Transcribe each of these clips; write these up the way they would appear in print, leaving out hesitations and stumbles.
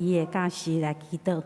伊的教示来祈祷。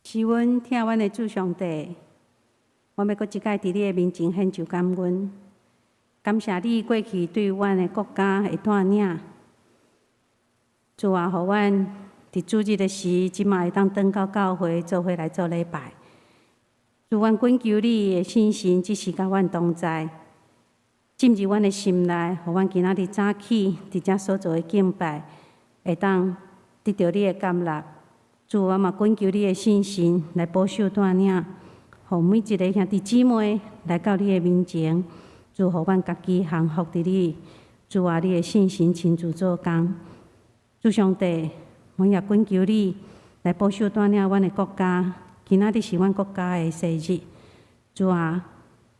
是阮听阮的主上帝，我要搁一届伫你的面前献上感恩，感谢你过去对阮的国家的带领。主啊，互阮伫主日的时，即马会当转到教会做伙来做礼拜。主，阮恳求你的信心，只是甲阮同在，进入阮的心内，互阮今仔日早起伫遮所做的敬拜，会当得到你的感纳。主，我嘛恳求你的信心来保守带领，互每一个兄弟姊妹来到你的面前。主，互阮家己降服伫你。主啊，你的信心亲自做工。主上帝，阮也恳求你来保守带领阮的国家。今仔日是阮国家的生日。主啊，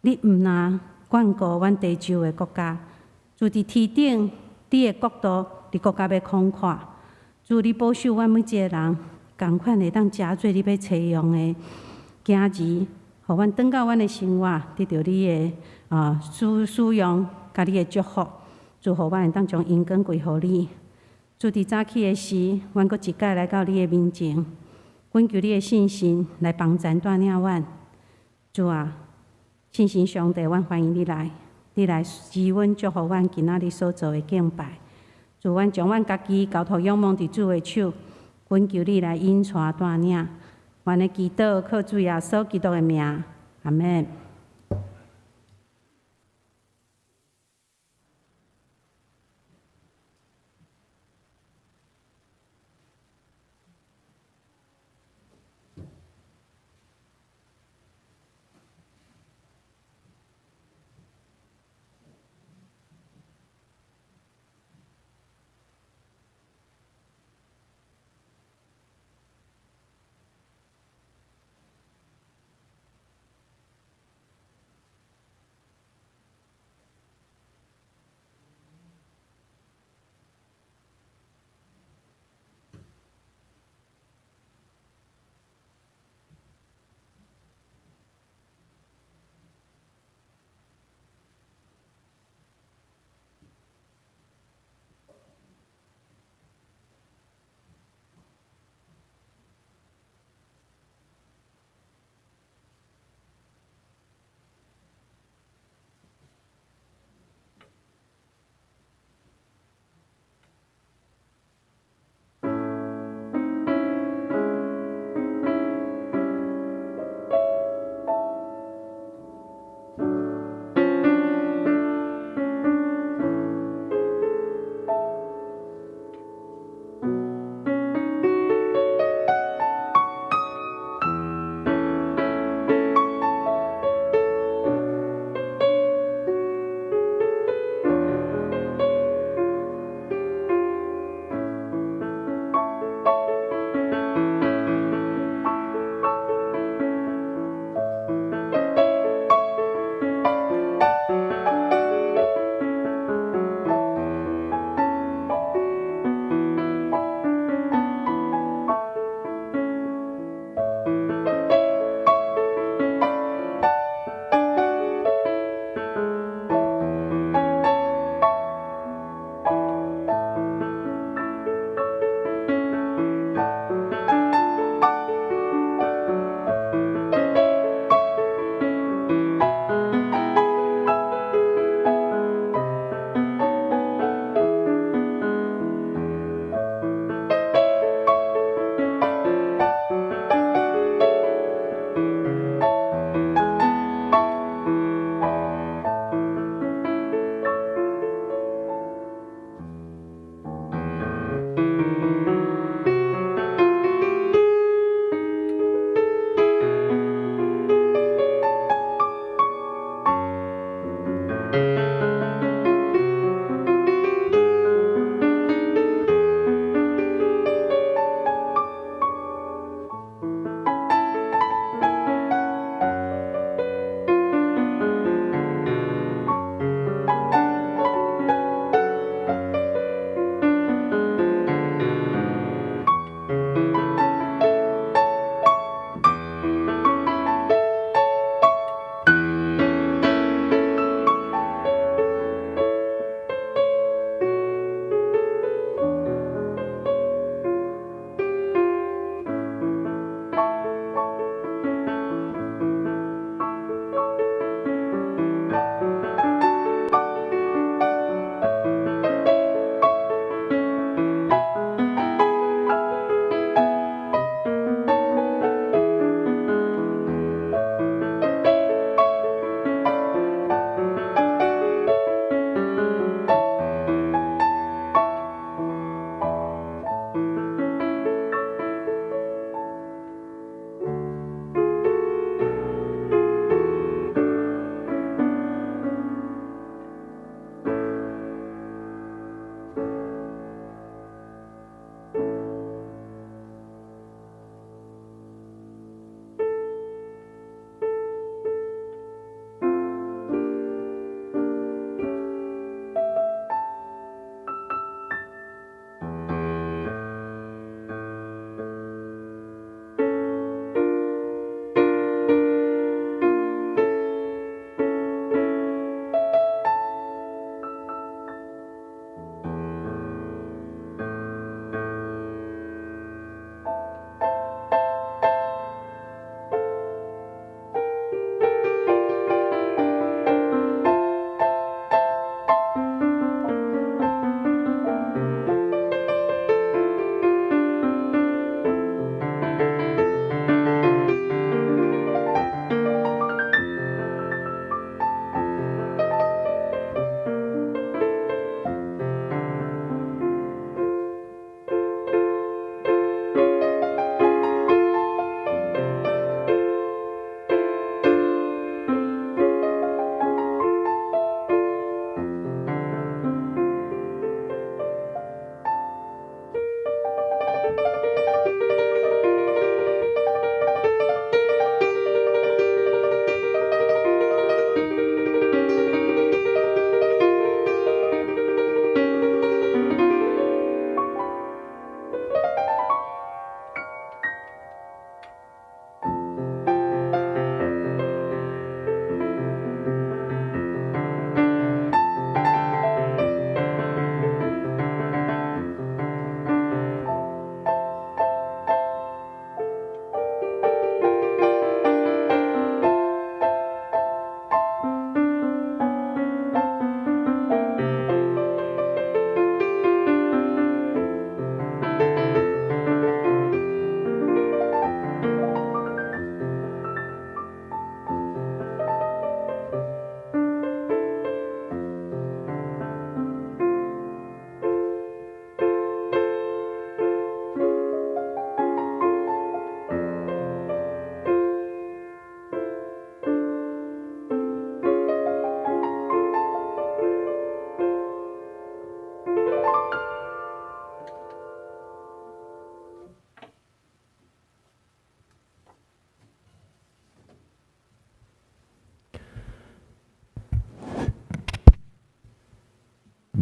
你毋若眷顾阮地球的国家。主，伫天顶，你的国度伫国家要扩阔。主，你保守阮每一个人。共款会当真侪你要采用的囝儿，互阮转到阮的生活，得到你的使用，甲你的祝福。主，互阮会当将因根归互你。主，伫早起的时，阮阁一届来到你的面前，恳求你的信心来帮助带领阮。主啊，信心上帝，阮欢迎你来，你来赐阮祝福阮今仔日所做的敬拜。主，阮将阮家己交托仰望伫主的手。恳求你来引带带领，阮的祈祷靠主耶稣基督的名，阿门。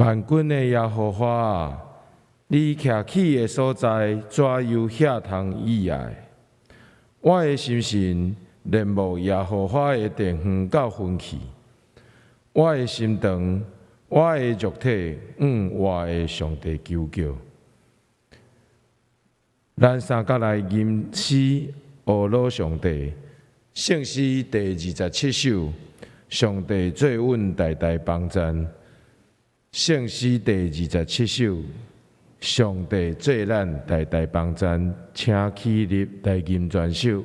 万军的耶和华啊，你徛起的所在，怎有遐通以爱？我的心神恋慕耶和华的殿远到昏去，我的心肠，我的肉体，我的上帝求救。咱三甲来吟诗阿罗上帝，圣诗第27首，上帝做阮代代帮赞。圣诗第27首，上帝做咱代代帮赞，请起立来吟全首。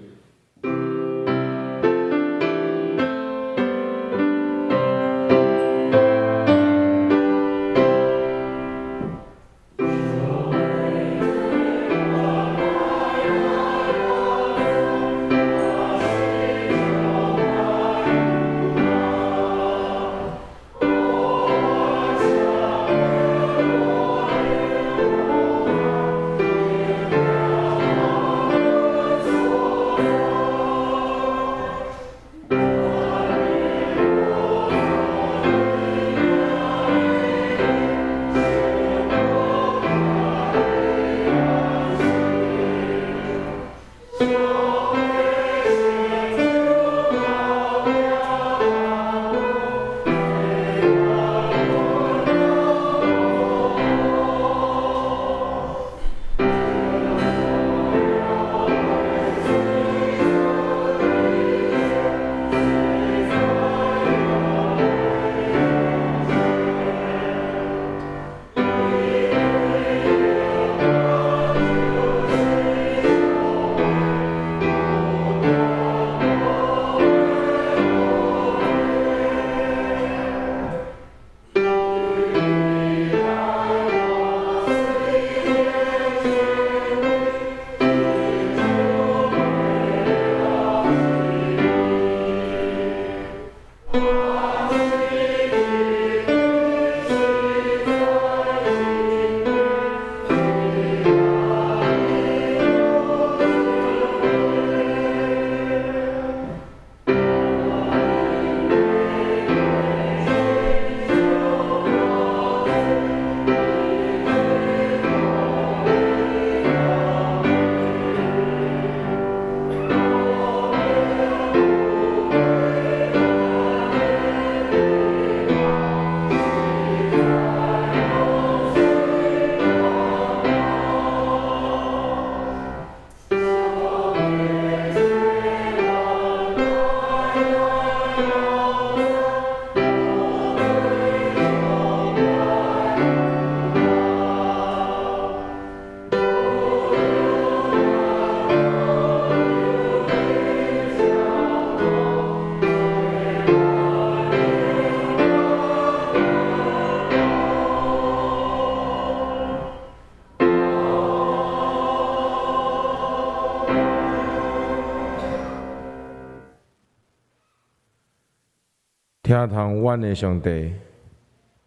听从阮的上帝，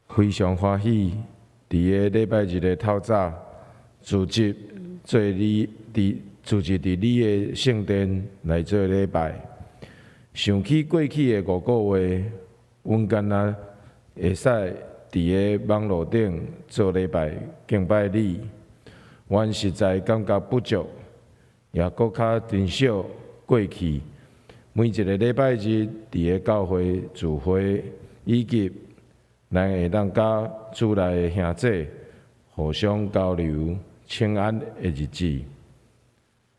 非常欢喜，伫个礼拜日的透早，组织伫你的圣殿来做礼拜。想起过去的5个月，阮敢若会使伫个网络顶做礼拜敬拜你，阮实在感觉不足，也搁较珍惜过去。每一个礼拜日，伫个教会聚会，以及咱会当甲主内的兄弟互相交流、请安的日子。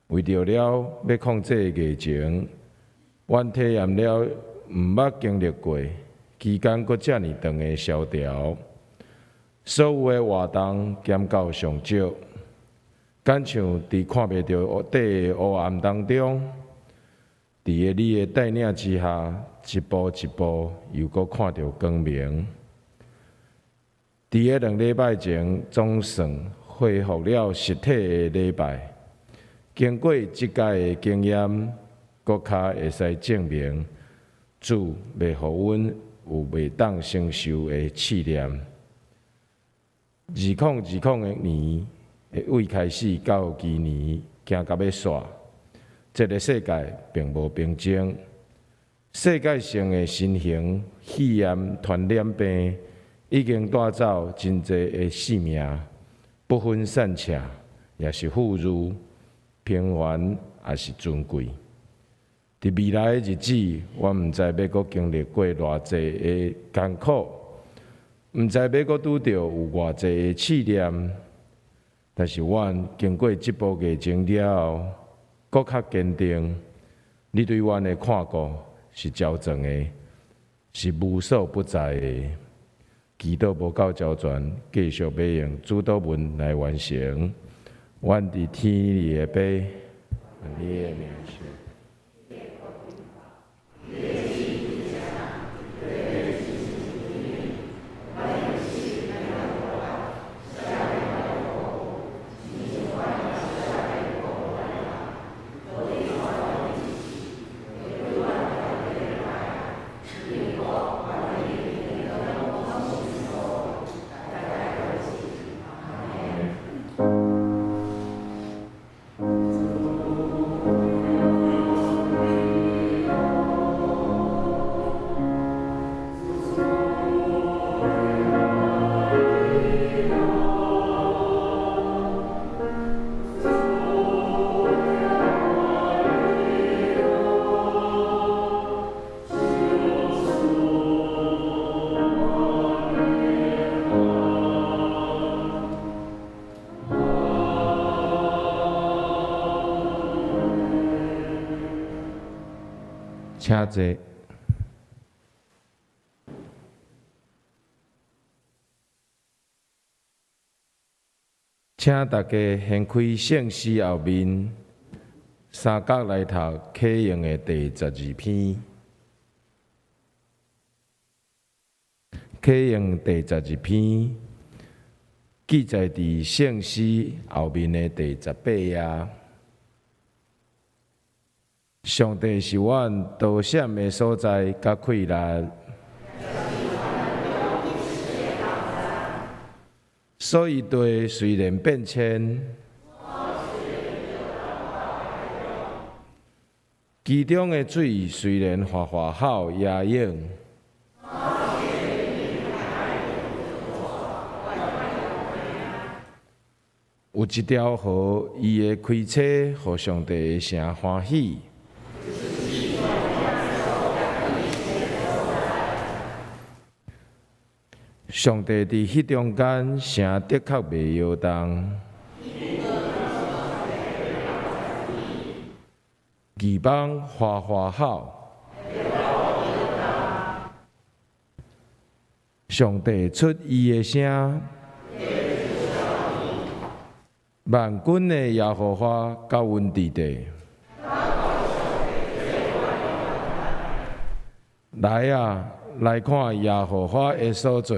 为着了要控制疫情，阮体验了毋捌经历过期间阁遮尔长的萧条，所有的活动减到上少，敢像伫看袂到底的黑暗当中。伫个你的带领之下，一步一步又搁看到光明。伫个2礼拜前，总算恢复了实体的礼拜。经过即届的经验，搁较会使证明，主袂互阮有袂当承受的试炼。2020的年，为开始到今年，行到要煞。这个世界并无平静，世界性的新型肺炎传染病已经带走真侪的性命，不分善恶，也是富裕、平凡，也是尊贵。伫未来的日子，我毋知要阁经历过偌济的艰苦，毋知要阁拄着有偌济的试炼，但是阮经过即步疫情了后，阁较坚定。你对阮的看顾是昭全的，是无所不在的。祈祷无够周全，继续要用主祷文来完成。阮伫天里的爸，你的名是。请坐。请大家掀开圣诗后面三角来读启用的第12篇。启用第12篇记载伫圣诗后面的第18页。上帝是阮导闪的所在，甲快乐。所以地虽然变迁，其中的水虽然哗哗好野涌，有一条河，伊的开车，互上帝的声欢喜。上帝伫迄中间，声的确袂摇动。义邦哗哗好，上帝出伊的声，万军的耶和华高阮伫地。来啊！来看耶和华的所做，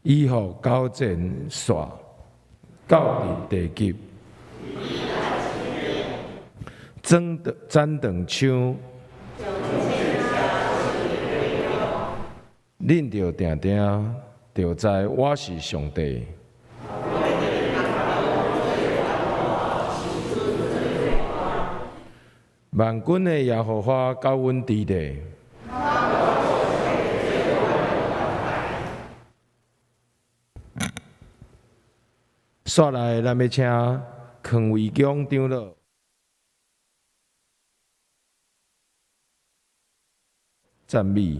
以互高前煞，到伫地极，展长枪，恁着定定着知我是上帝。万军的耶和华高阮伫地。煞来，咱要请康维强长老赞美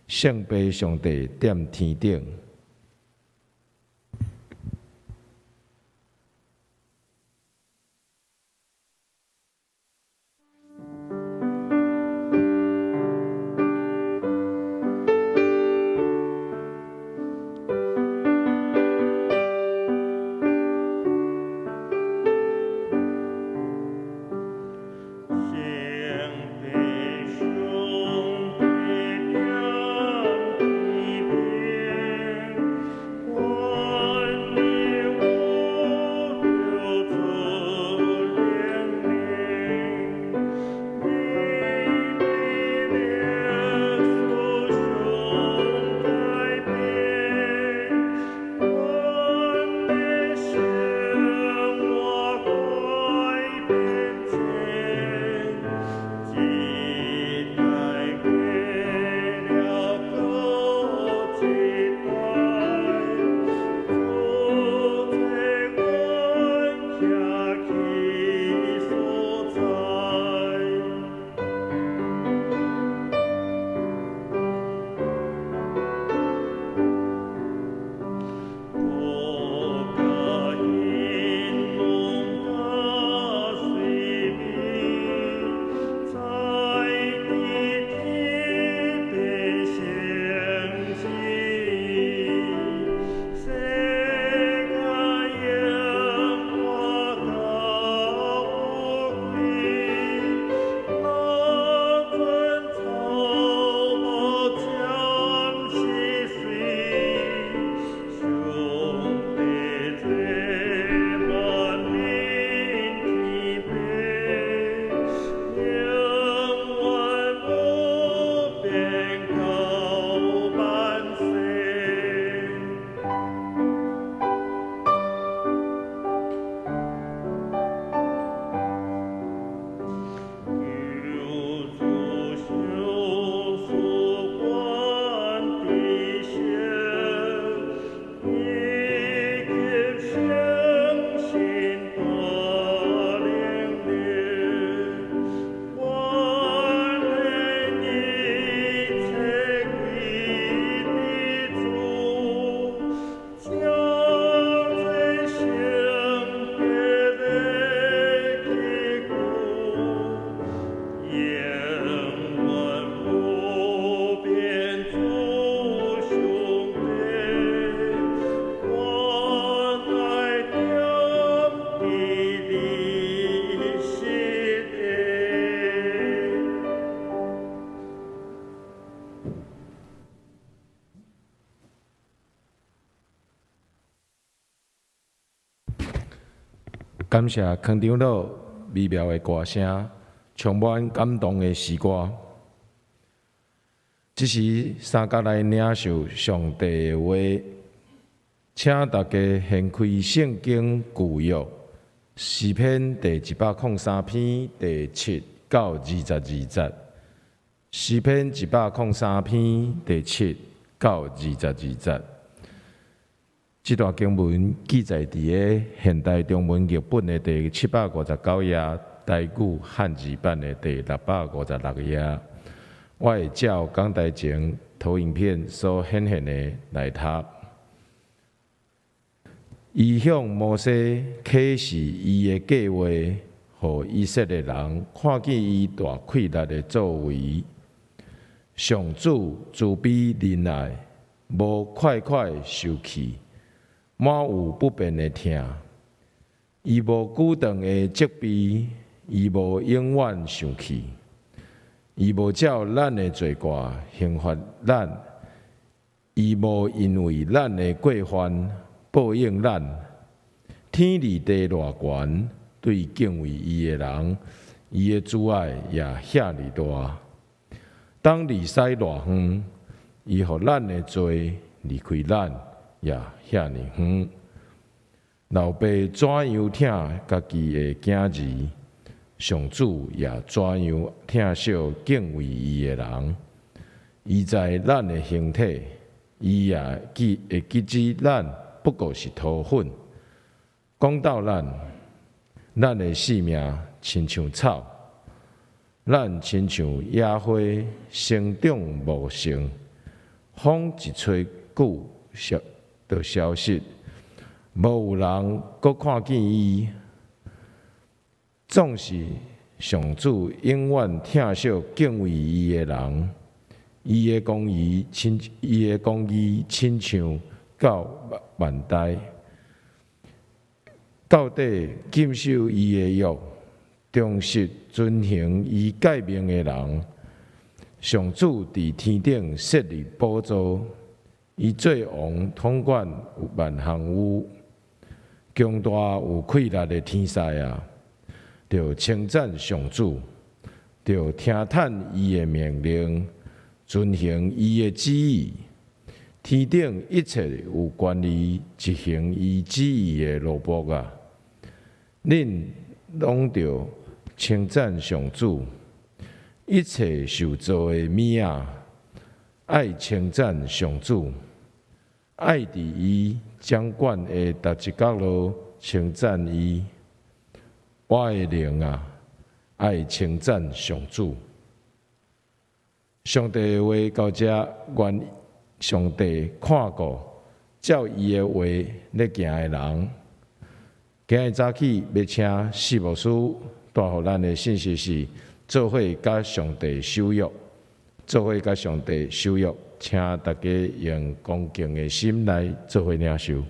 圣父上帝踮天顶。圣父上帝踮天顶。感谢坑长老美妙的歌声，充满感动的诗歌。这时，三甲来领受上帝的话，请大家掀开圣经旧约诗篇第103篇第7到22节。诗篇103篇第7到22节。这段经文记载伫个现代中文译本的第759页，台语汉字版的第656页。我会照讲台前投影片所显现的来读。伊向摩西启示伊的计划，互以色列人看见伊大快乐的作为。上主慈悲仁爱，无快快受气。满有不便的痛，伊无久长的责备，伊无永远生气，伊无照咱的罪过刑罚咱，伊无因为咱的过犯报应咱。天离地偌悬，对敬畏伊的人，伊的慈爱也遐尼大。当离西偌远，伊互咱的罪离开咱。也遐尼远，老爸怎样疼家己的囝儿，上主也怎样疼惜敬畏伊的人。伊在咱的形体，伊也会记知咱不过是土粉。讲到咱的性命亲像草，咱亲像野花，生长无成，风一吹久就消失，无有人搁看见伊。总是上主永远疼惜敬畏伊的人，伊的公义亲像到万代，到底谨守伊的约，忠实遵行伊诫命的人。上主伫天顶设立宝座。伊做王统管万项有，强大有快乐的天使啊，着称赞上主，着听叹伊的命令，遵行伊的旨意。天顶一切有关于执行伊旨意的罗卜啊，恁拢着称赞上主。一切受造的物啊，爱称赞上主。爱伫伊掌管的每一角落称赞伊，我的灵啊，爱称赞上主。上帝的话到这，愿上帝看顾照伊的话咧行的人。今日早起要请四牧师带予咱的信息是：做伙甲上帝守约，做伙甲上帝守约。请大家用恭敬的心来做伙领受。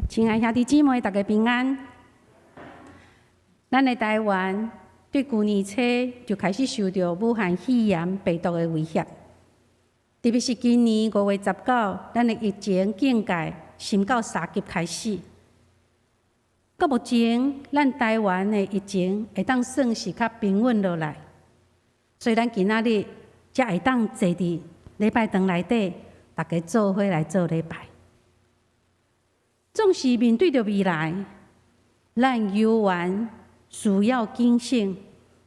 亲爱兄弟姊妹，大家平安。咱的台湾对去年初就开始受到武汉肺炎病毒的威胁，特别是今年5月19，咱的疫情境界升到3级开始。到目前，咱台湾的疫情会当算是较平稳落来，所以咱今仔日才会当坐伫礼拜堂内底，大家做伙来做礼拜。总是面对着未来，咱犹原需要谨慎，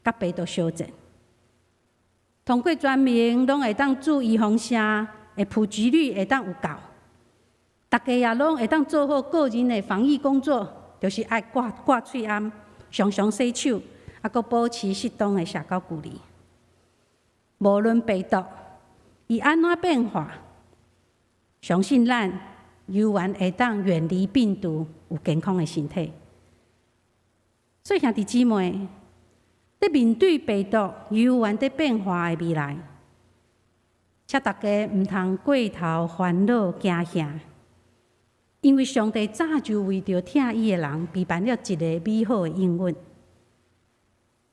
甲病毒相战。通过全民拢会当注意风声，的普及率会当有够，大家也拢会当做好个人的防疫工作。就是爱挂喙罨，常常洗手，啊，佮保持适当的社交距离。无论病毒伊安怎变化，相信咱犹原会当远离病毒，有健康的身体。所以兄弟姊妹，在面对病毒犹原在变化的未来，请大家毋通过头烦恼惊吓。因为上帝早就为着疼伊的人，备办了一个美好的应允。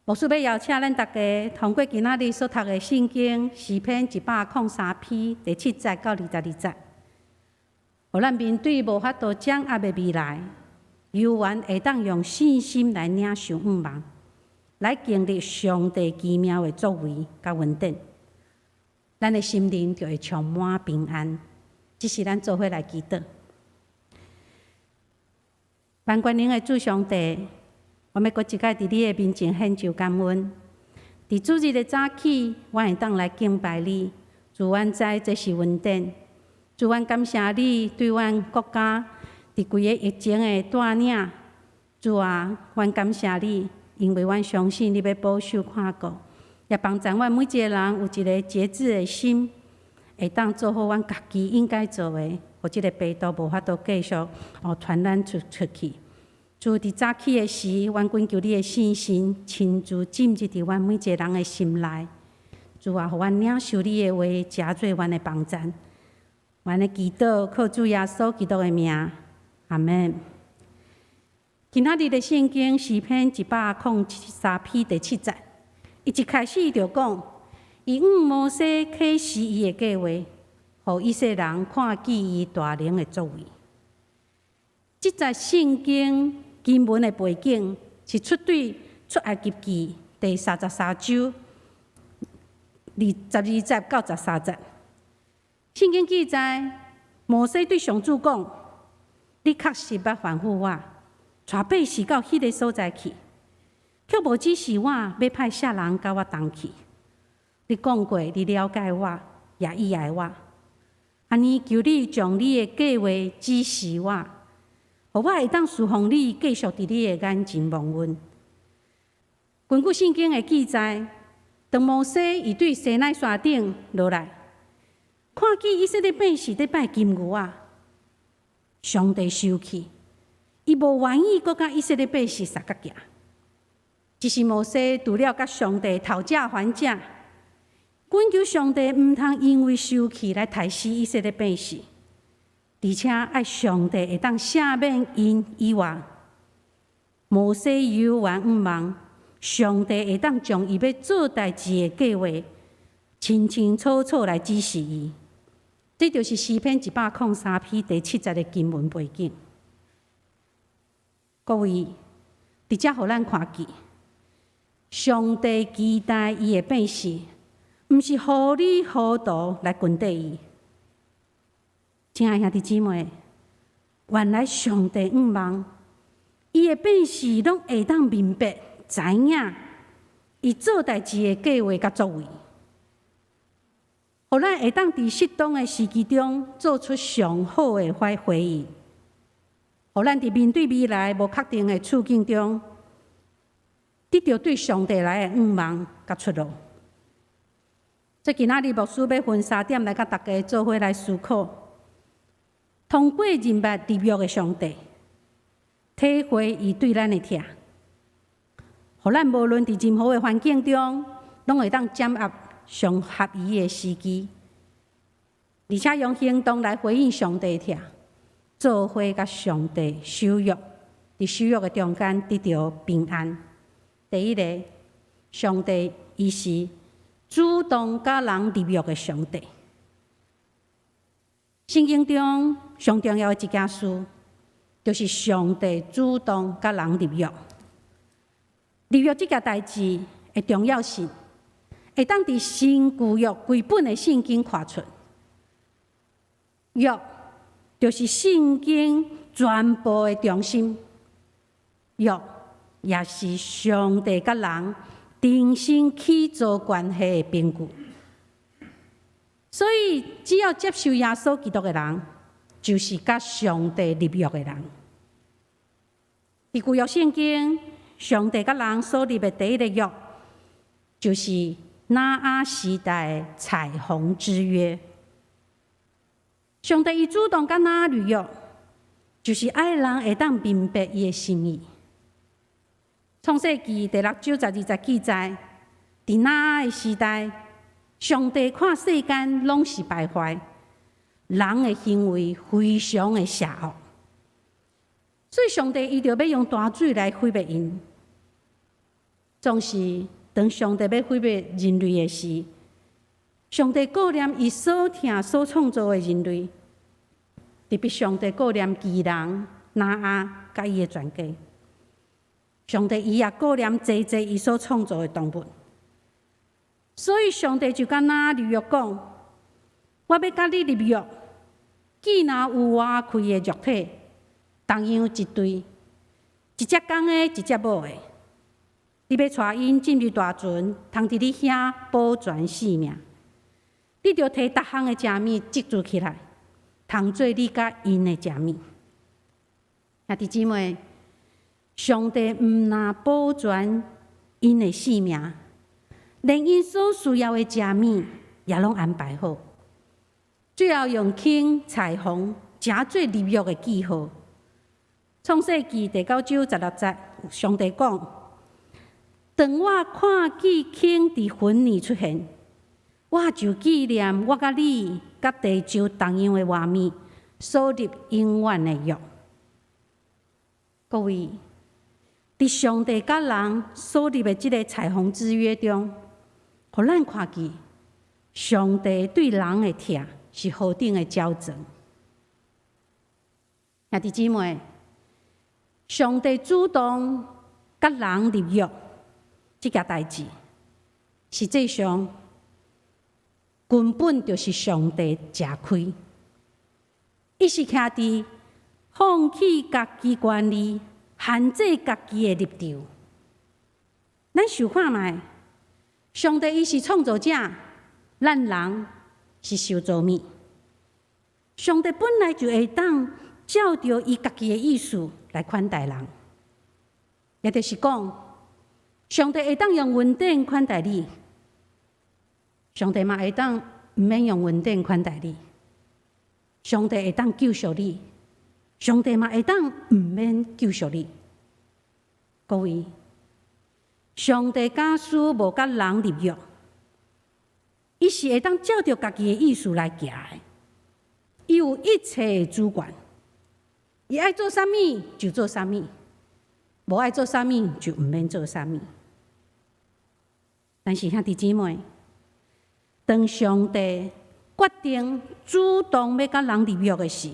牧师要邀请咱大家通过今仔日所读的圣经诗篇103篇第7节到22节，互咱面对无法度掌握的未来，犹原会当用信心来领受盼望，来经历上帝奇妙的作为甲恩典，咱的心灵就会充满平安。这是咱做伙来祈祷。万军灵的主上帝，我们搁一届伫你的面前献上感恩。伫主日的早起，我会当来敬拜你，主阮知这是恩典。主阮感谢你对阮国家伫规个疫情的带领。主啊，阮感谢你，因为阮相信你要保守看顾，也帮助阮每一个人有一个节制的心，会当做好阮家己应该做的，互即个病毒无法度继续传染出去。主伫早起的时，阮恳求你的信心亲自浸入伫阮每一个人的心内。主啊，互阮领受你的话，加做阮的帮助。阮的祈祷靠主耶稣基督的名，阿门。今仔日的圣经诗篇103篇第7节，伊一开始就讲，伊摩西启示伊的计划，互以色列人看见伊大能的作为。即节圣经经文的背景是出埃及记第33章22节到13节。圣经记载，摩西对上主讲：“你确实捌吩咐我，带百姓到迄个所在去，却无指示我要派下人甲我同去。你讲过，你了解我，也意爱我。安尼求你将你的计划指示我。”互我会当侍奉你，继续伫你的眼前望阮。根据圣经的记载，当摩西伊对西奈山顶落来，看见以色列百姓在拜金牛啊，上帝生气，伊无愿意搁甲以色列百姓相甲行。只是摩西除了甲上帝讨价还价，恳求上帝毋通因为生气来杀死以色列百姓。而且爱上帝会当赦免因以外，摩西犹原毋望上帝会当将伊要做代志的计划清清楚楚来指示伊。这就是诗篇103篇第7节的经文背景。各位，伫遮互咱看见，上帝期待伊的百姓，毋是糊里糊涂来跟缀伊。亲爱兄弟姊妹，原来上帝毋望伊的百姓拢会当明白、知影伊做代志的计划甲作为，互咱会当伫适当的时机中做出上好的回应，互咱伫面对未来无确定的处境中，得到对上帝来的盼望甲出路。这今仔日牧师要分3点来甲大家做伙来思考。通过认捌立约的上帝，体会伊对咱的疼，互咱无论伫任何的环境中，拢会当掌握上合宜的时机，而且用行动来回应上帝的疼，做伙甲上帝守约，伫守约的中间得到平安。第一个，上帝伊是主动甲人立约的上帝。圣经中上重要的一件事，就是上帝主动甲人立约。立约这件代志的重要性，会当伫新旧约规本的圣经看出。约就是圣经全部的中心，约也是上帝甲人定心起造关系的凭据。所以，只要接受耶稣基督的人，就是甲上帝立约的人。伫旧约圣经，上帝甲人所立的第一个约，就是拿阿时代的彩虹之约。上帝伊主动甲拿立约，就是爱人会当明白伊的心意。创世纪第6章12节记载，伫拿的时代，上帝看世间拢是败坏，人的行为非常的邪恶，所以上帝伊就要用大水来毁灭因。总是当上帝要毁灭人类的时，上帝顾念伊所疼、所创造的人类，特别上帝顾念巨人拿阿甲伊的全家。上帝伊也顾念济济伊所创造的动物，所以上帝就敢若立约讲：我要甲你立约，既若有我开的肉体，同样一对，一只公的，一只母的，你要带因进入大船，通伫你遐保全性命。你着摕逐项的食物积聚起来，通做你甲因的食物。兄弟姊妹，上帝毋但保全因的性命，连因所需要的食物也拢安排好。最后用青彩虹正做立约的记号。创世纪第9章16节，上帝讲：当我看见青伫云里出现，我就纪念我甲你甲地球同样的画面所立永远的约。各位，伫上帝甲人所立的即个彩虹之约中，互咱看见上帝对人的疼是何等的骄纵。兄弟姊妹，上帝主动甲人立约这件代志，实际上根本就是上帝吃亏。伊是徛伫放弃家己权利，限制家己的立场。咱想看卖，上帝伊是创造者，咱人是受造物。上帝本来就会当照着伊家己的意思来款待人，也就是讲，上帝会当用恩典款待你，上帝嘛会当毋免用恩典款待你。上帝会当救赎你，上帝嘛会当毋免救赎你。各位，上帝假使无甲人立约，伊是会当照着家己的意思来行的。伊有一切的主权，伊爱做啥物就做啥物，无爱做啥物就毋免做啥物。但是兄弟姊妹，当上帝决定主动要甲人立约的时，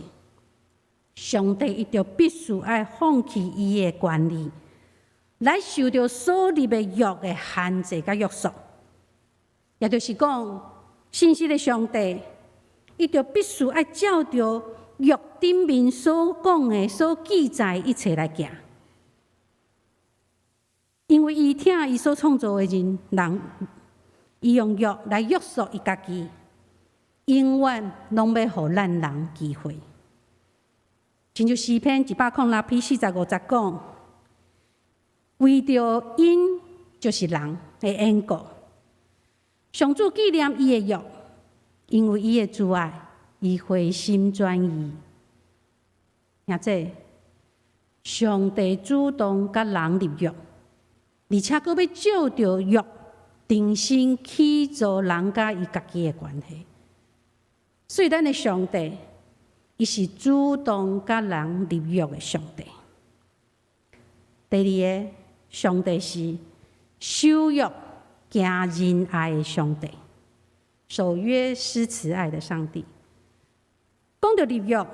上帝伊就必须爱放弃伊的权利，来受到所立的约的限制甲约束。也就是讲，信实的上帝，伊就必须爱照着约顶面所讲的、所记载一切来行，因为伊疼伊所创造的人，伊用约来约束伊家己。永远拢要互咱人机会，亲像诗篇106篇45节讲：为着因就是人的缘故，上主纪念伊的约，因为伊的慈爱，伊回心转意。或者，上帝主动甲人立约，而且阁要照着约，重新起造人甲伊家己的关系。所以，咱的上帝，伊是主动甲人立约的上帝。第二个，上帝是守约行仁爱的上帝，守约施慈爱的上帝。讲到立约，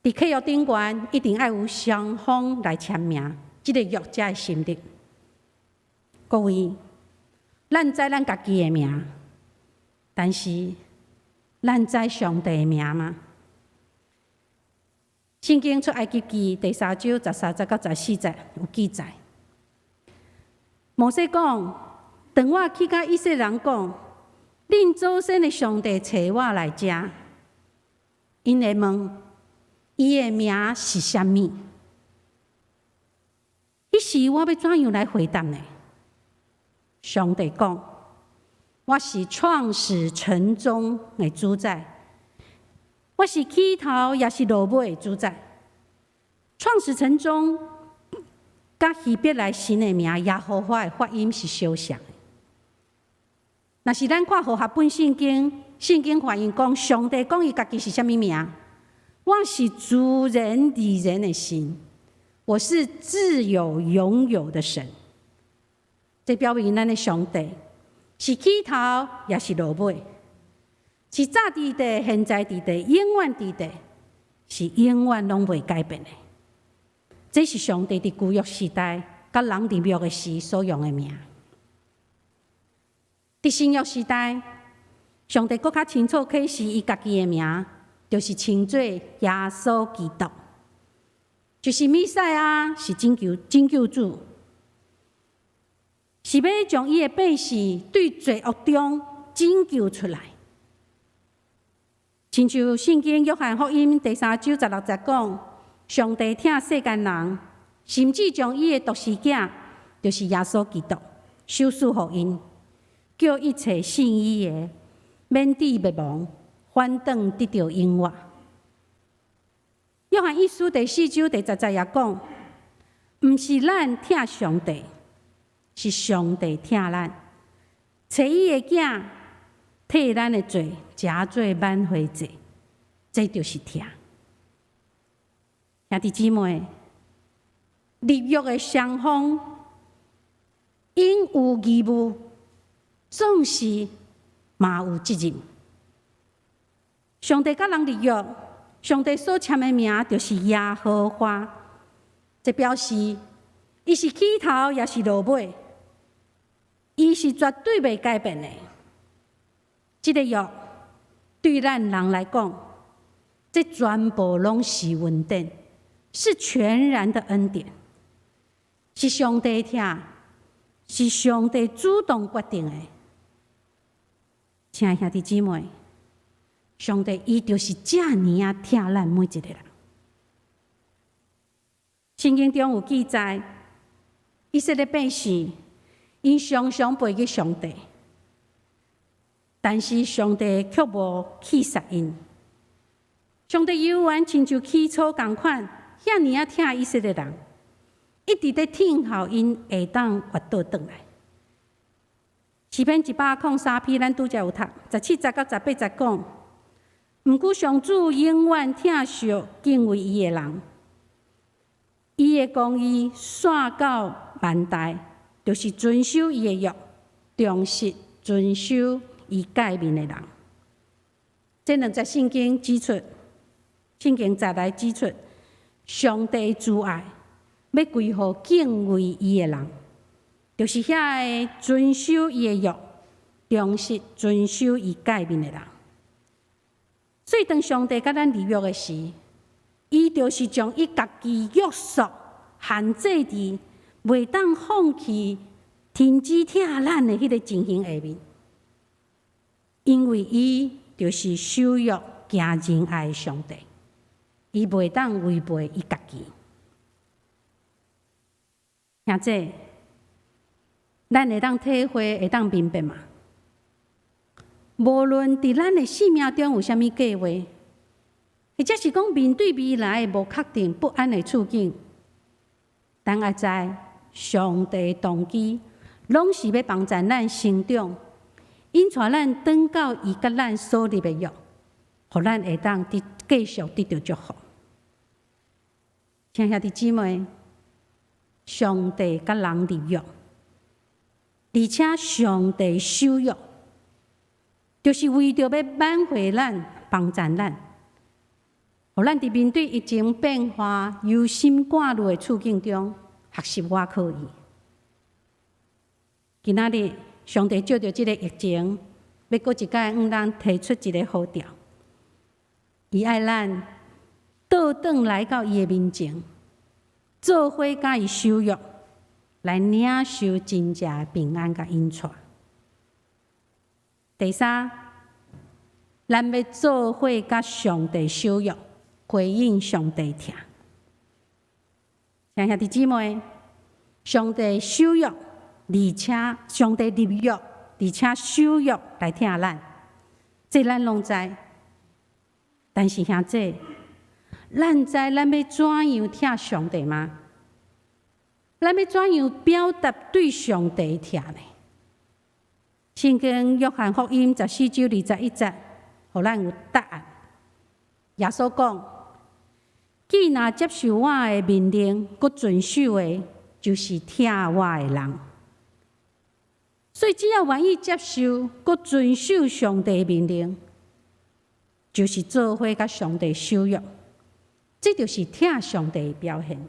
伫契约顶悬一定要有双方来签名，这个约才会成立。各位，咱知咱家己的名，但是咱知上帝的名吗？圣经出埃及记第3章13节到14节有记载。摩西讲：当我去甲以色列人讲，恁祖先的上帝找我来遮，因会问伊的名是啥物？迄时我要怎样来回答呢？上帝讲：我是创始成终的主宰，我是起头也是落尾的主宰。创始成终，甲希伯来神的名耶和华的发音是相像的。若是咱看和合本圣经，圣经发音讲，上帝讲伊家己是啥物名？我是主人理人的神，我是自有永有的神，这表明咱的上帝是起头也是落尾，是早伫地、现在伫地、永远伫地，是永远拢袂改变的。这是上帝伫旧约时代甲人立约的时所用的名。伫新约时代，上帝搁较清楚启示伊家己的名，就是称作耶稣基督，就是弥赛亚，是拯救主，是要将伊的百姓对罪恶中拯救出来。亲像圣经约翰福音第3章16节讲，上帝疼世间人，甚至将伊的独生子，就是耶稣基督，授予予因，叫一切信伊的免至灭亡，反倒得到永活。约翰一书第4章第10节也讲，毋是咱疼上帝，是上帝疼咱，找伊的囝替咱的罪食做挽回祭，这就是疼。兄弟姊妹，立约的双方因有义务，总是嘛有责任。上帝甲人立约，上帝所签的名就是耶和华，这表示伊是起头也是落尾，伊是绝对袂改变的。这个约对咱人来讲，这全部拢是恩典，是全然的恩典，是上帝疼，是上帝主动决定的。亲爱兄弟姊妹，上帝伊就是这样啊疼咱每一个人。圣经中有记载，以色列百姓因常常背弃上帝，但是上帝却无弃杀因。上帝犹原亲像起初共款，遐尼啊疼以色列人，一直在等候因会当活倒转来。诗篇103篇，咱拄则有读17节到18节讲，毋过上主永远疼惜敬畏伊的人，伊的公义线到万代，就是遵守伊的约，重视遵守伊诫命的人。这两节圣经指出，圣经再来指出，上帝主爱要归乎敬畏伊的人，就是遐个遵守伊的约、重视遵守伊诫命的人。所以，当上帝甲咱立约的时，伊就是将伊家己约束限制伫袂当放弃、停止疼咱的迄个情形下面，因为伊就是守约行仁爱的上帝，伊袂当违背伊家己。兄弟，咱会当体会，会当明白嘛？无论伫咱的生命中有啥物计划，或者是讲面对未来无确定、不安的处境，但要知上帝的动机，拢是要帮助咱成长，引带咱转到伊甲咱所立的约，互咱会当继续得到祝福。亲爱的姊妹，上帝甲人立约，而且上帝守约，就是为着要挽回咱、帮助咱，互咱伫面对疫情变化、忧心挂虑的处境中，学习倚靠伊。今仔日，上帝借着这个疫情，要搁一届向咱提出一个号召，伊爱咱倒转来到伊的面前，做伙甲伊守约，来领受真正的平安甲恩宠。第三，咱要做伙甲上帝守约，回应上帝疼。亲爱的姊妹，上帝守约，而且上帝立约，而且守约来疼咱，这咱拢知。但是兄弟，咱知咱要怎样疼上帝吗？咱要怎样表达对上帝的疼呢？圣经约翰福音14章21节，互咱有答案。耶稣讲：既若接受我的命令，佮遵守的，就是疼我的人。所以只要愿意接受，佮遵守上帝命令，就是做伙甲上帝守约。这就是疼上帝的表现。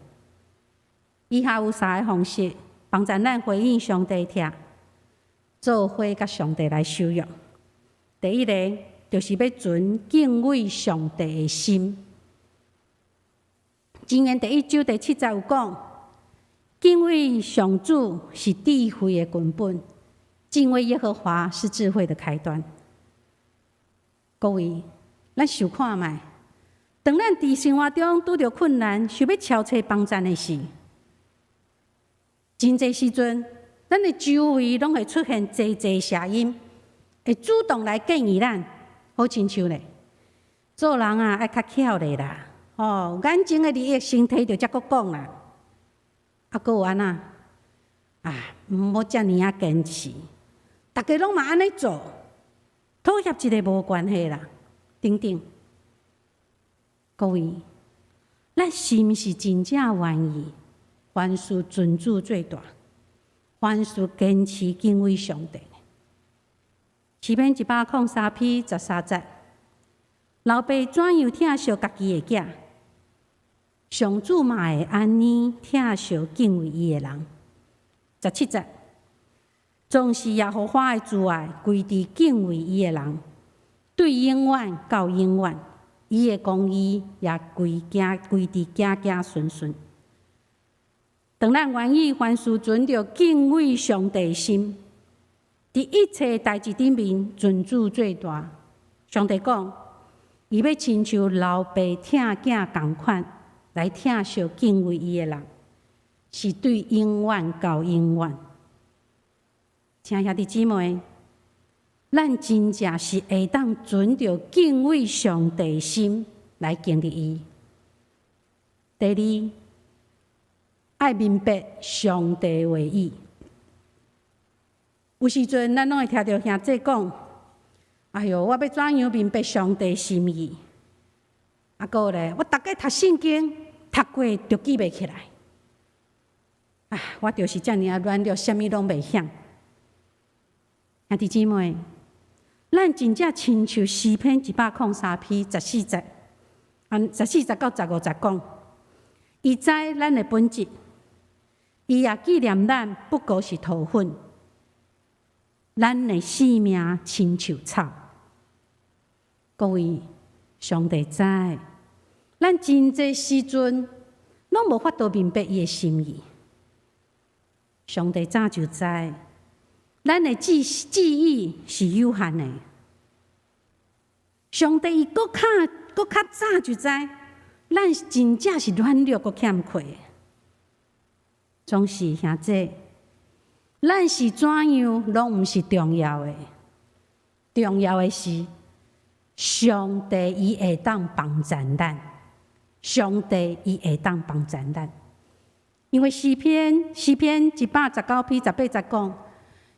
以下有3个方式帮助咱回应上帝疼，做伙甲上帝来守约。第一个就是要存敬畏上帝的心。箴言第1章第7节有讲：敬畏上主是智慧的根本，敬畏耶和华是智慧的开端。各位，咱想看卖，当咱伫生活中拄着困难，想要悄找帮助的时，真侪时阵，咱的周围拢会出现侪侪声音，会主动来建议咱，好亲像咧，做人啊爱较巧咧啦，眼前的利益先摕着才阁讲啦，阁有安那毋好遮尔坚持，大家拢嘛安尼做，妥协一个无关系啦，等等。各位，咱是毋是真正愿意凡事尊主最大，凡事坚持敬畏上帝？诗篇103篇13节，老爸怎样疼惜家己的囝，上主嘛会安尼疼惜敬畏伊的人。17节，总是耶和华的慈爱归伫敬畏伊的人，对永远到永远，伊的公义也归伫家家顺顺。当咱愿意凡事存着敬畏上帝的心，伫一切代志顶面尊主最大。上帝讲，伊要亲像老爸疼囝同款来疼惜敬畏伊的人，是对永远到永远。亲兄弟姊妹，咱真正是会当存着敬畏上帝的心来经历伊。第二，爱明白上帝的话语。有时阵，咱拢会听到兄弟讲：“哎哟，我要怎样明白上帝心意？”还有咧，我大概读圣经读过，就记袂起来。我就是遮尔软弱，啥物拢袂晓。兄弟姊妹，咱真正亲像诗篇103篇14节，14节到15节讲，伊知咱的本质，伊也纪念咱不过是土粉，咱的性命亲像草。各位，上帝知，咱真侪时阵拢无法度明白伊的心意。上帝早就知，咱的记忆是有限的。上帝伊搁较早就知，咱真正是软弱搁欠缺的。总是兄弟，咱是怎样拢毋是重要的，重要的是上帝伊会当帮助咱，上帝伊会当帮助咱。因为诗篇119篇18节讲：“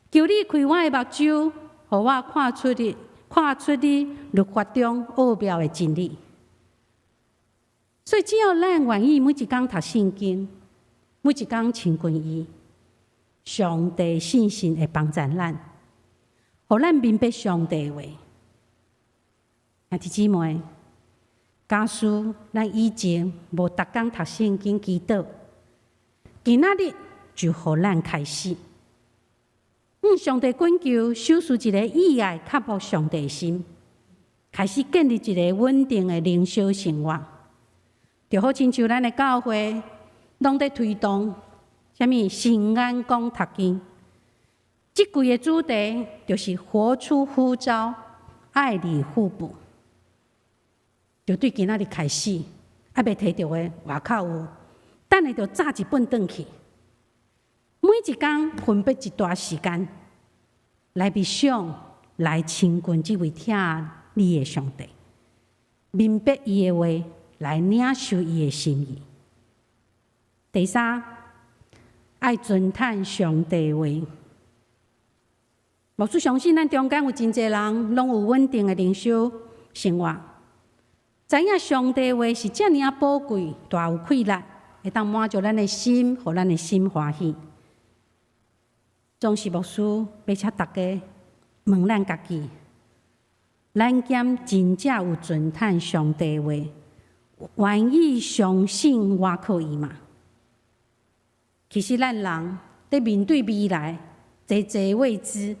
求你开我的目睭，互我看出你律法中奥妙的真理。”所以只要咱愿意每一天读圣经，每一天亲近伊，上帝信心会帮助咱，互咱明白上帝的话。兄弟姊妹，假使咱以前无逐天读圣经祈祷，今仔日就互咱开始，上帝恳求，守持一个意爱刻薄上帝的心，开始建立一个稳定的灵修生活。就好亲像咱的教会，拢在推动心安讲读经，即句的主题就是活出呼召，爱里互补。就对今仔日开始，还未摕到的外口有，等下就炸一本转去。每一天分别一段时间，来默想，来亲近这位疼你的上帝，明白伊的话，来领受伊的心意。第三，爱尊叹上帝的话。牧师相信，咱中间有真侪人拢有稳定的灵修生活，知影上帝的话是遮尔宝贵，大有气力，会当满足咱的心，互咱的心欢喜。总是牧师要请大家问咱家己：咱兼真正有尊叹上帝话，愿意相信我可以吗？其实咱人在面对未来，侪未知，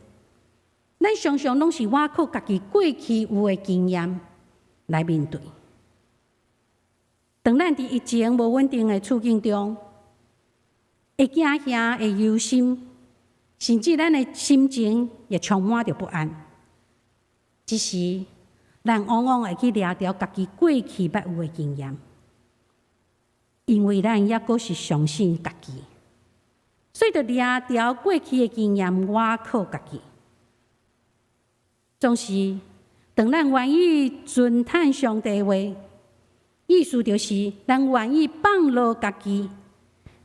咱常常拢是我靠家己过去有诶经验来面对。当咱伫疫情无稳定诶处境中，会惊吓、会忧心，甚至咱诶心情也充满着不安。只是咱往往会去掠着家己过去捌有诶经验，因为咱抑阁是相信家己，所以就掠着过去诶经验，我靠家己。总是当咱愿意尊叹上帝话，意思就是咱愿意放落家己，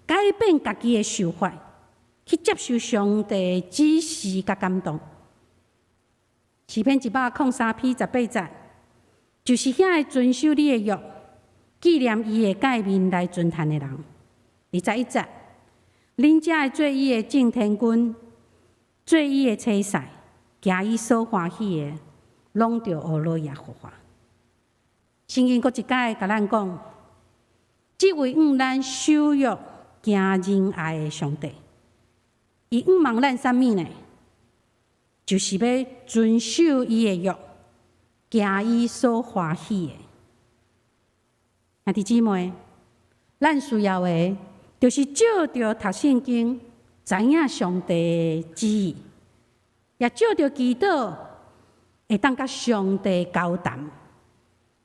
改变家己诶想法，去接受上帝指示甲感动。诗篇103篇18节，就是遐会遵守你诶约，纪念伊诶诫命来尊叹诶人。21节，恁才会做伊诶正天君，做伊诶妻婿，行伊所欢喜诶，拢着学罗耶和华。圣经阁一解甲咱讲，即位咱守约、行仁爱诶上帝，伊望咱啥物呢？就是要遵守伊诶约，行伊所欢喜诶。兄弟姊妹，咱需要诶，就是照着读圣经，知影上帝诶旨意，也照着祈祷，会当甲上帝交谈，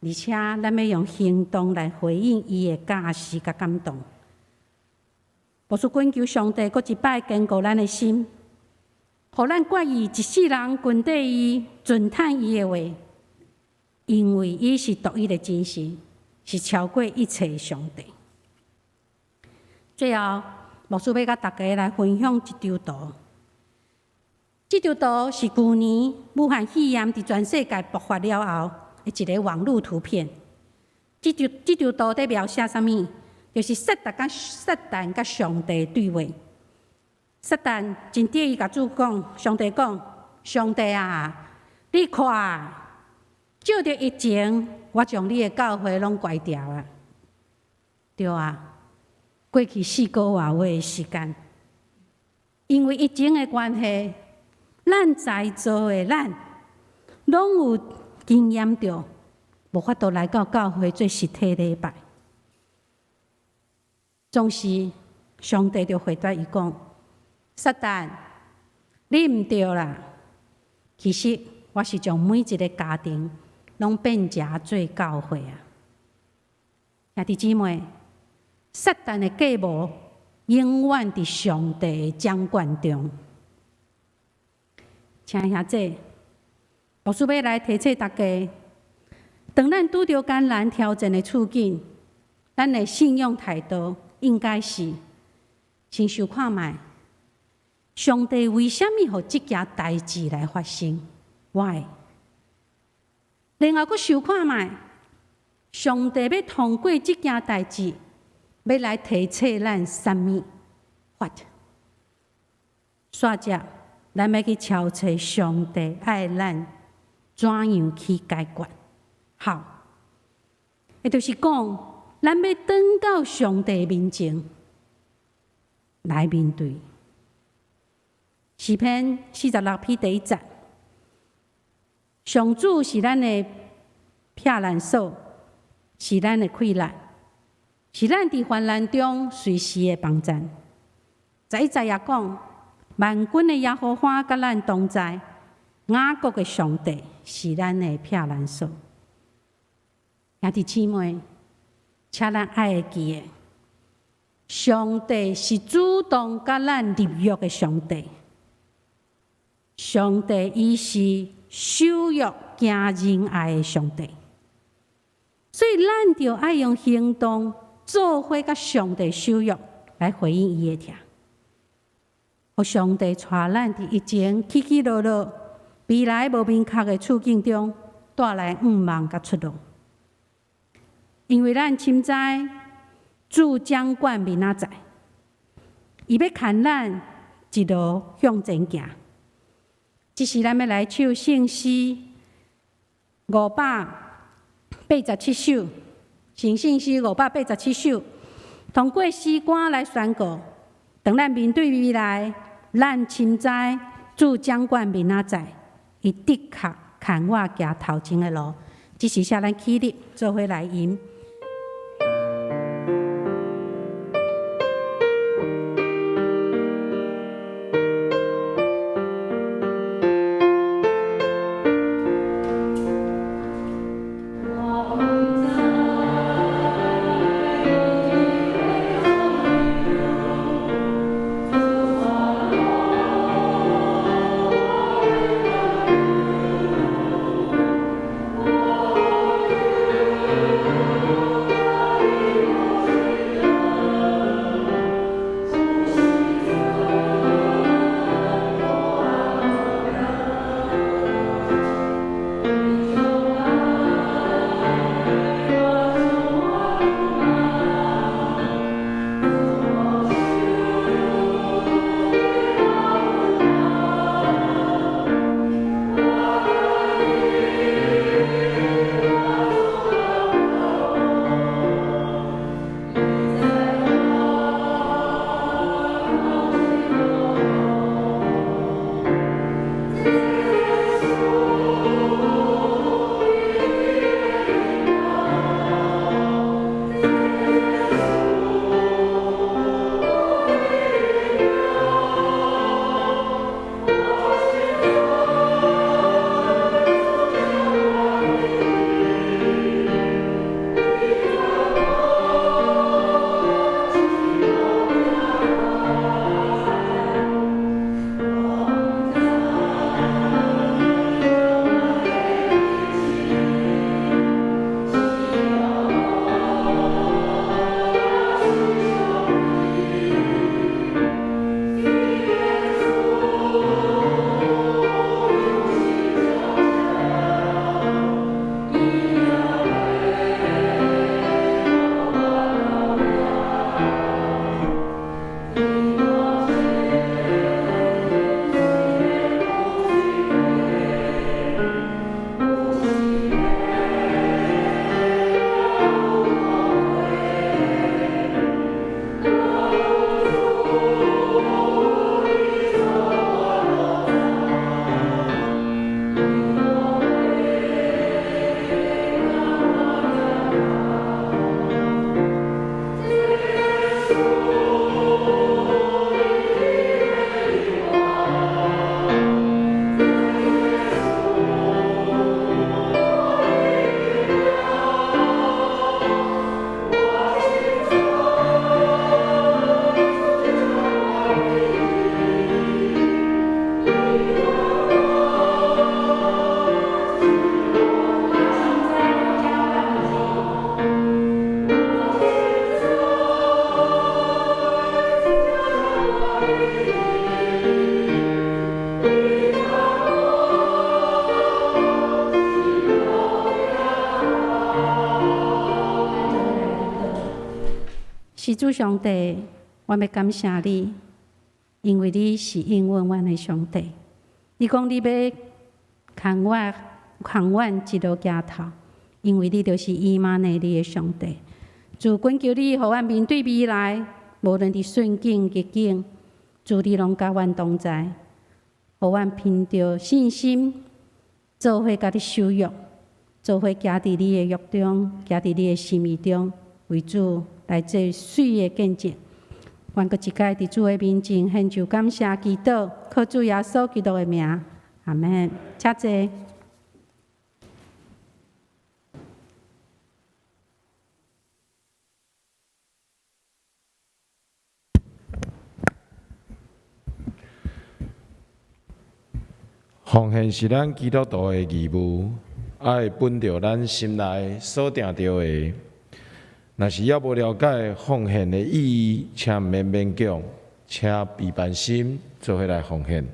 而且咱要用行动来回应伊诶教示甲感动。牧师恳求上帝阁一摆坚固咱诶心，互咱决意一世人跟缀伊，尊叹伊诶话，因为伊是独一的真神，是超过一切的上帝。最后，牧师要甲大家来分享一张图。这张图是去年武汉肺炎伫全世界爆发了后的一个网络图片。这张图在描写啥物？就是撒旦甲上帝对话。撒旦真得意甲主讲，上帝讲：上帝啊，你看，照着疫情，我将你的教会拢关掉啊。对啊，过去4个月的时间，因为疫情的关系，咱在座的咱，拢有经验着，无法度来到教会做实体礼拜。总是上帝就回答伊讲：撒旦，你毋对啦！其实我是将每一个家庭拢变成做教会啊！兄弟姊妹，撒旦的计谋永远伫上帝的掌管中。请兄弟，牧师要来提醒大家：当咱拄着艰难挑战的处境，咱的信用态度应该是先想看卖。上帝为什么让这件代志来发生 ？Why？ 然后佫想看卖，上帝要通过这件代志，要来提醒咱什么 ？What？ 煞者，咱要去敲测上帝爱咱怎样去解决？好，也就是讲，咱要转到上帝面前来面对。诗篇46篇第1节，上主是咱的避难所，是咱的溃烂，是咱伫患难中随时的帮站。11节也讲，万军的耶和华甲咱同在，雅各的上帝是咱的避难所。兄弟姊妹，请咱爱会记的，上帝是主动甲咱立约的上帝。上帝伊是守约行仁爱的上帝，所以咱就爱用行动做伙甲上帝守约，来回应伊的听。互上帝带咱伫疫情起起落落、未来无明确的处境中，带来望甲出路。因为咱深知主掌管明仔载，伊要看咱一路向前行。这是咱要来唱圣诗587首，唱圣诗587首，通过诗歌来宣告：当咱面对未来，咱深知主掌管明仔载，伊的确牵我行头前的路。这是写咱起立做伙来吟。是主上帝，我要感谢你，因为你是应允阮的上帝。你讲你要牵我一路行头，因为你就是伊玛内利的上帝。主恳求你，互阮面对未来，无论伫顺境逆境，主你拢甲阮同在，互阮凭着信心，做伙甲你守约，做伙行伫你的约中，行伫你的心意中，为主来做水的见证。愿阁一届伫主的面前献上感谢祈祷，靠主耶稣基督的名，阿门。请坐。奉献是咱基督徒的义务，爱本着咱心内所定着的。若是还无了解奉献的意义，请毋免勉强，请备办心，做伙来奉献。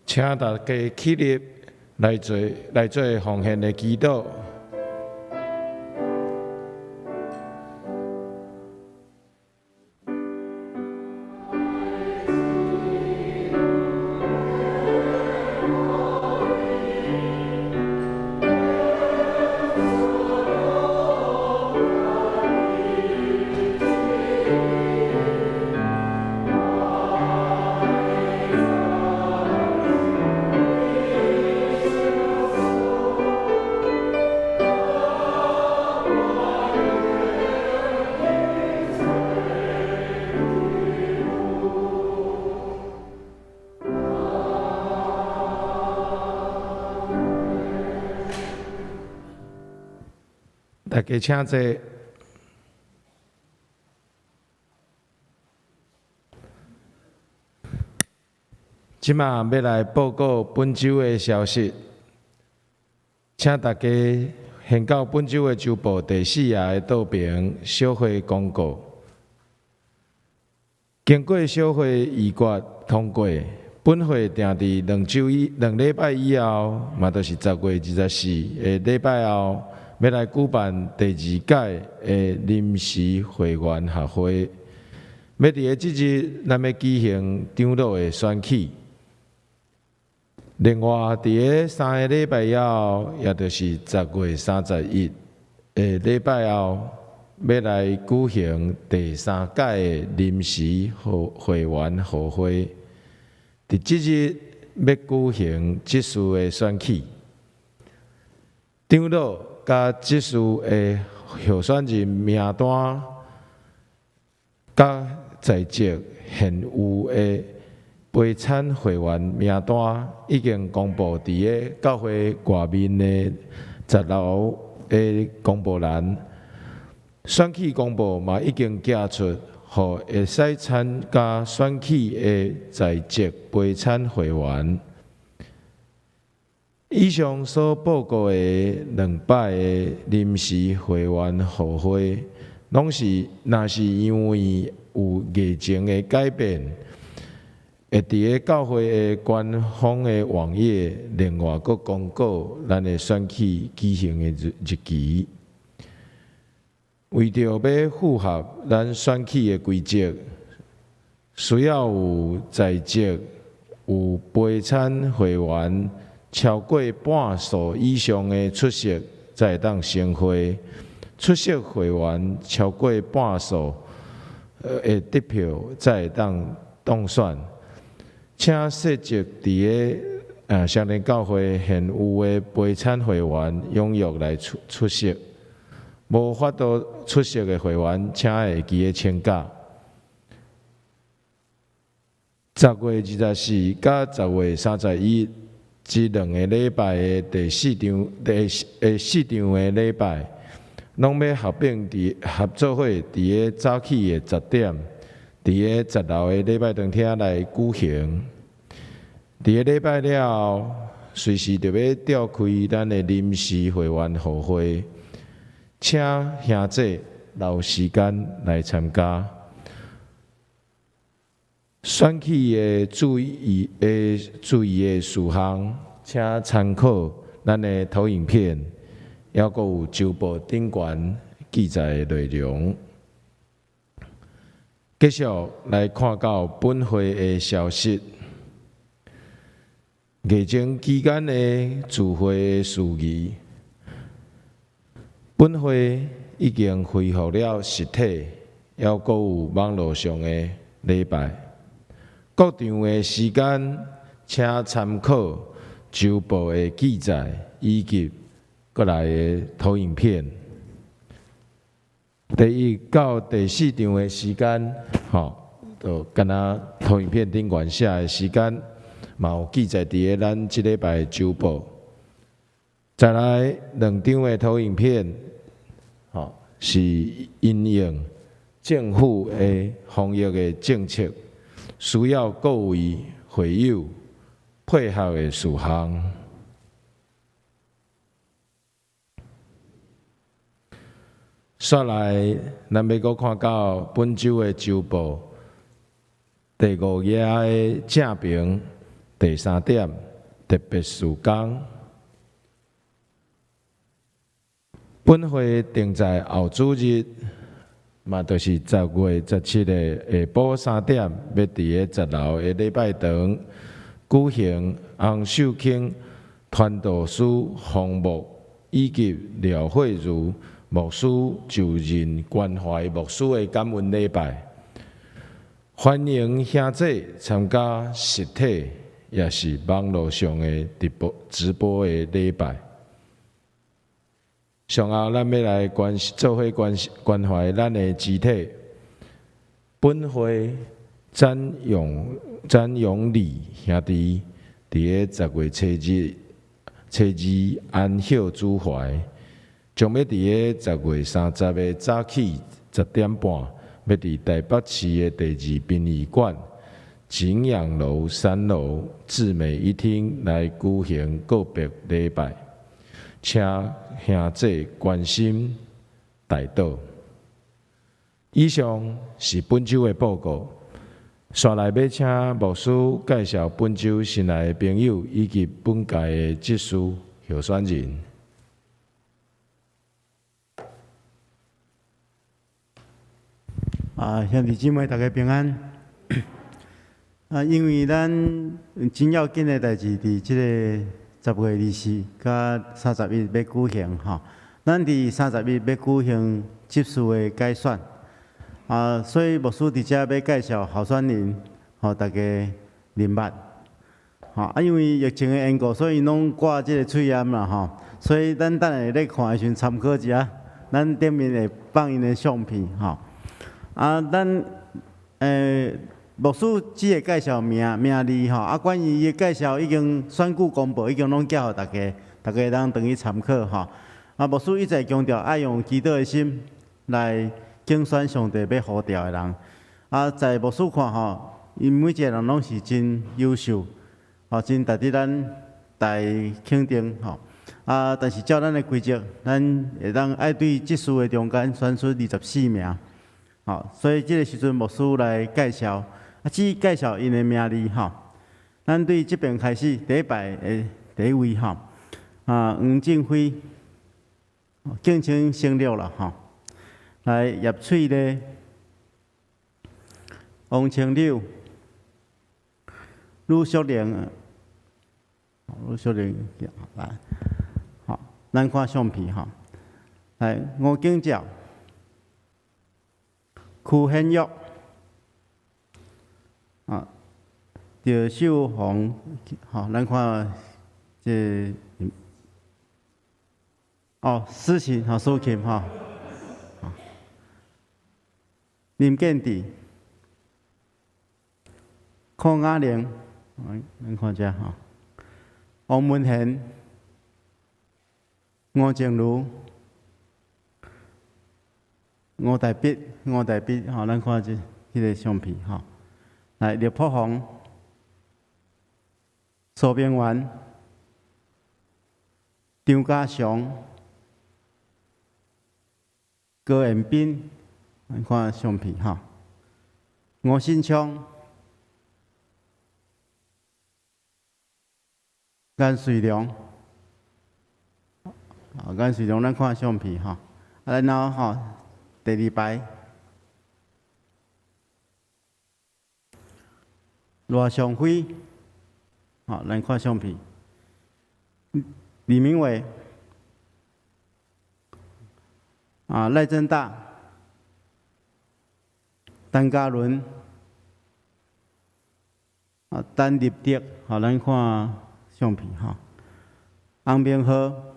请大家起立来做奉献的祈祷。大家请坐。即马要来报告本周的消息，请大家现到本周的周报第4页的倒边小会公告。经过小会议决通过，本会定伫2礼拜以后，嘛就是10月24个礼拜后。要来举办第2届的临时会员学会，要伫个即日，咱要举行长老的选举。另外，伫个3个礼拜以后，也就是10月31个礼拜后，要来举行第3届的临时会员学会。伫即日要举行即事的选举，长老。甲即事的候选人名单，甲在籍现有的陪产会员名单，已经公布伫个教会外面的10楼的公布栏。选举公布嘛已经寄出，互会使参加选举的在籍陪产会员。以上所报告的2摆的临时会员学会，拢是若是因为有疫情的改变，会伫个教会的官方的网页另外佫公告咱的选举举行的日期。为着要符合咱选举的规则，需要有在籍有陪产会员。超过半数以上的出席才会当升会，出席会员超过半数的得票才会当当选。请涉及伫个相连教会现有的陪产会员踊跃来出席，无法度出席的会员，请会记个请假。10月24甲10月31。即2个礼拜的第4場的礼拜，拢要合作伙伫个早起的10點，伫个10樓的礼拜堂廳來舉行。伫个禮拜了後，隨時就要召開咱的臨時會員學會，請兄弟留時間來參加。选举的注意的事項，請參考咱的投影片，還有周報頂懸記載的內容。繼續來看到本會的消息，疫情期間的聚會的事宜，本會已經恢復了實體，還有網絡上的禮拜。各場的時間，請參考周報的記載以及過來的投影片。第1到第4場的時間，就敢若投影片頂懸寫的時間，嘛有記載佇個咱即禮拜的周報。再來2張的投影片，是因應政府的防疫的政策。需要各位會友配合的事項。刷來，咱要閣看到本周的周報第5頁的正評，第3点，特别事工。本会定在后主日，嘛就是10月17日下晡3点，要伫个10楼的礼拜堂举行洪秀卿传道师奉牧以及廖慧如牧师就任关怀牧师的感恩礼拜。欢迎兄弟参加实体也是网络上的直播的礼拜。上后，咱要来做伙关怀咱的肢体。本会詹永礼兄弟伫个10月初二安孝主怀，将要伫个10月30日早起10点半，要伫台北市的第2殡仪馆景仰楼3楼至美一厅来举行告别礼拜。请兄弟关心代祷。以上是本周的报告。下来要请牧师介绍本周新来的朋友以及本届的职事候选人。兄弟姊妹，大家平安。因为咱真要紧的代志，伫即个10月24甲31要举行吼。咱伫30日要举行执事的改选，所以牧师伫遮要介绍候选人，互大家明白。因为疫情的缘故，所以拢挂即个喙炎啦吼。所以咱等下咧看的时阵参考一下，咱顶面会放因的相片吼。咱牧师只会介绍名字吼，关于伊的介绍已经选举公布，已经拢寄互大家，大家当等于参考吼。牧师一直强调爱用祈祷的心来竞选上帝要呼召的人。在牧师看吼，因每一个人拢是真优秀，真值得咱大肯定吼。但是照咱的规则，咱会当爱对职事的中间选出24名。所以这个时阵牧师来介绍。只介绍因的名字吼，咱对这边开始第一排的第一位吼，黄正辉，敬请省略了吼。来叶翠咧，王清柳，陆淑玲，来，好，咱看相片吼。来吴景照，曲显玉。赵秀红，咱看这思琴苏琴林建迪，邝雅玲，咱看这王文贤，吴静茹，吴大碧，咱看这个相片来刘柏宏。苏明元、张家祥、高彦斌，咱看相片吴新昌、颜水良，颜水良，咱看相片然后第2排罗尚辉。咱看相片，李明伟，赖正大，陈嘉伦，陈立德，咱看相片洪明和，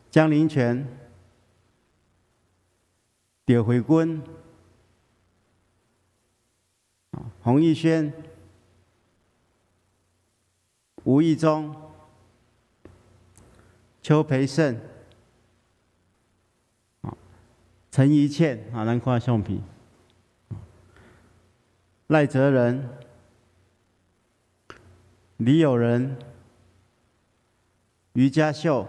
江林泉，赵慧君，洪义轩。吴义忠、邱培胜、陈怡倩，咱看相片。赖哲仁、李友仁、余家秀，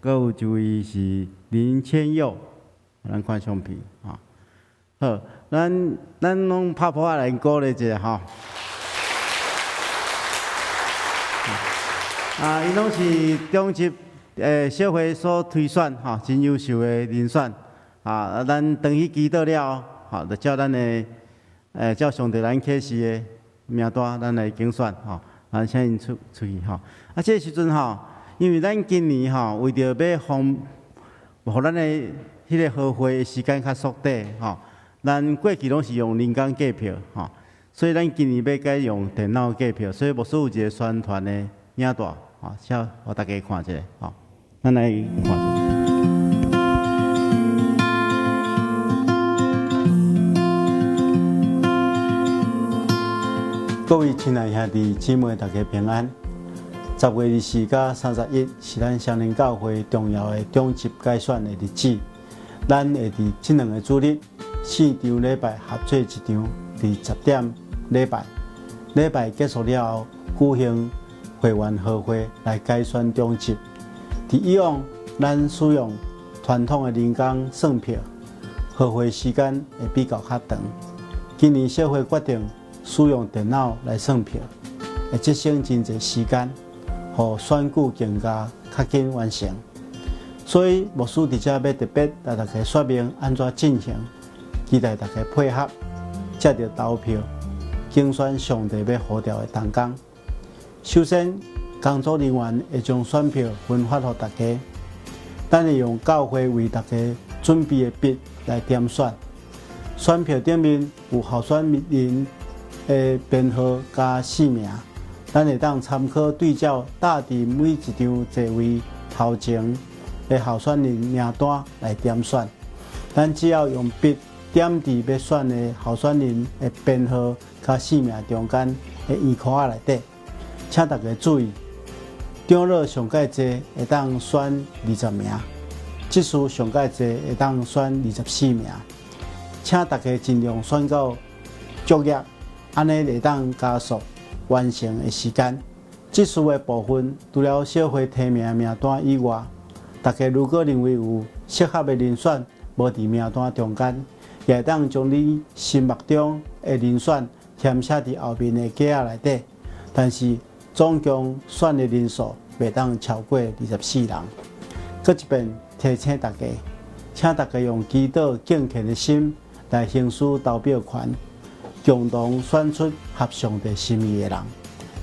各有一位是林千佑，咱看相片好，咱拢拍拍来鼓励一下吼。因拢是中级社会所推选吼，真优秀的人选咱长去祈祷了后，就照咱的照上帝咱启示的名单，咱来竞选吼，请因出去吼。这个时阵吼，因为咱今年吼为着要互咱的迄个和会的时间较缩短吼，咱过去拢是用人工计票吼，所以咱今年要改用电脑计票，所以牧师有一个宣传的影带。请互大家看一下，咱来看一下。各位亲爱兄弟姊妹，大家平安。10月24到31是咱双年教会重要的中级改选的日子，咱会伫这2个主日4场礼拜合做一场，伫10点礼拜结束了后举行会员和会来改选中级。以往咱使用传统的人工算票，和会时间会比较较长。今年社会决定使用电脑来算票，会节省真侪时间，互选举更加较紧完成。所以牧师伫遮要特别来大家说明安怎进行，期待大家配合，接着投票，竞选上帝要呼召的同工。首先，工作人员会将选票分发给大家，咱会用教会为大家准备的笔来点选。选票顶面有候选人的编号加姓名，咱会当参考对照搭伫每一张座位头前的候选人名单来点选。咱只要用笔点伫要选的候选人的编号加姓名中间的圆圈仔内底。请大家注意，长老上届济会当选20名，执事上届济会当选24名。请大家尽量选到足业，安尼会当加速完成的时间。执事的部分，除了社会提名名单以外，大家如果认为有适合的人选无伫名单中间，也会当将你心目中的人选填写伫后面的格仔内底。但是总共选的人数袂当超过24人。搁一遍提醒大家，请大家用祈祷敬虔的心来行使投票权，共同选出合上帝心意的人，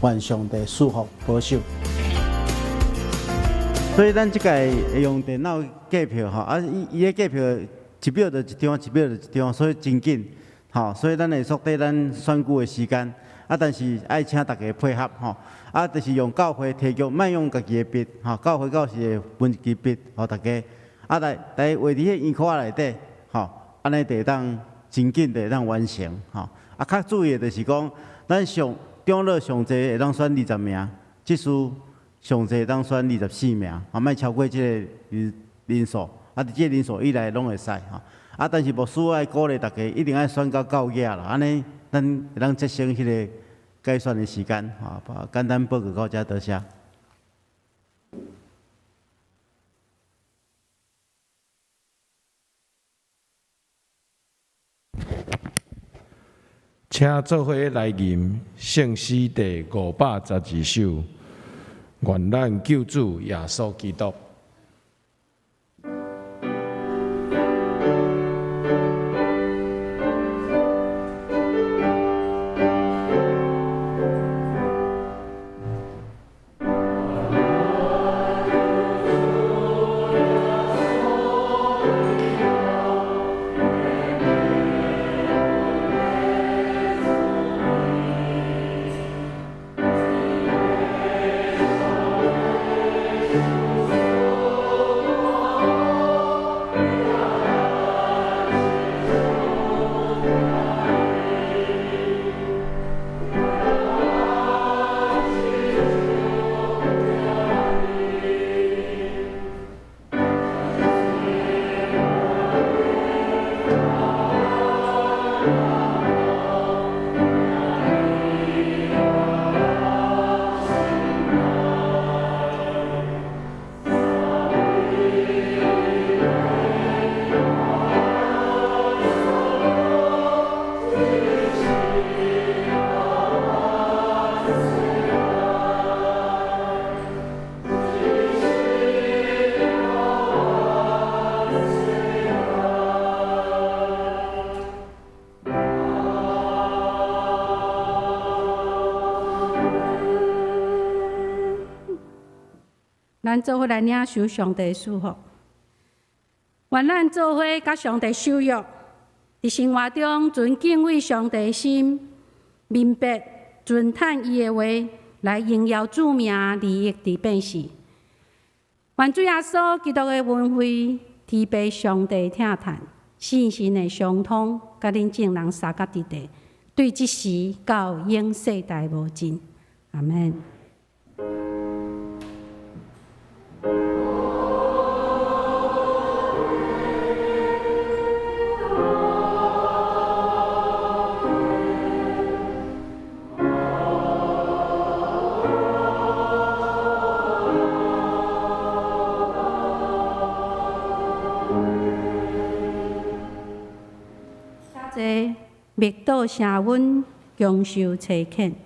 愿上帝赐福保守。所以咱即届会用电脑计票伊个计票1秒就一张，1秒就一张，所以真紧所以咱会缩短咱选举的时间。但是爱请大家配合就是用教会提供，莫用家己的笔教会到时会分一支笔互大家来画伫迄圆圈仔内底安尼就会当真紧就会当完成较注意的就是讲，咱长老上济会当选20名，执事上济会当选24名莫超过即个人数伫即个人数以内拢会使但是牧师爱鼓励大家一定爱选到9页啦，安尼咱会当节省迄个改选的时间简单报告到这，多谢。请做伙来吟圣诗第512首，愿咱救主耶稣基督。咱做伙来领受上帝的祝福。愿咱做伙甲上帝守约，伫生活中存敬畏上帝的心，明白尊叹伊的话，来荣耀主名，利益伫变世。愿主耶稣基督的恩惠、天父上帝疼叹、信心的相通，甲恁众人相甲伫地，对即时到永世代无尽。阿门。密道声闻，强受切恳。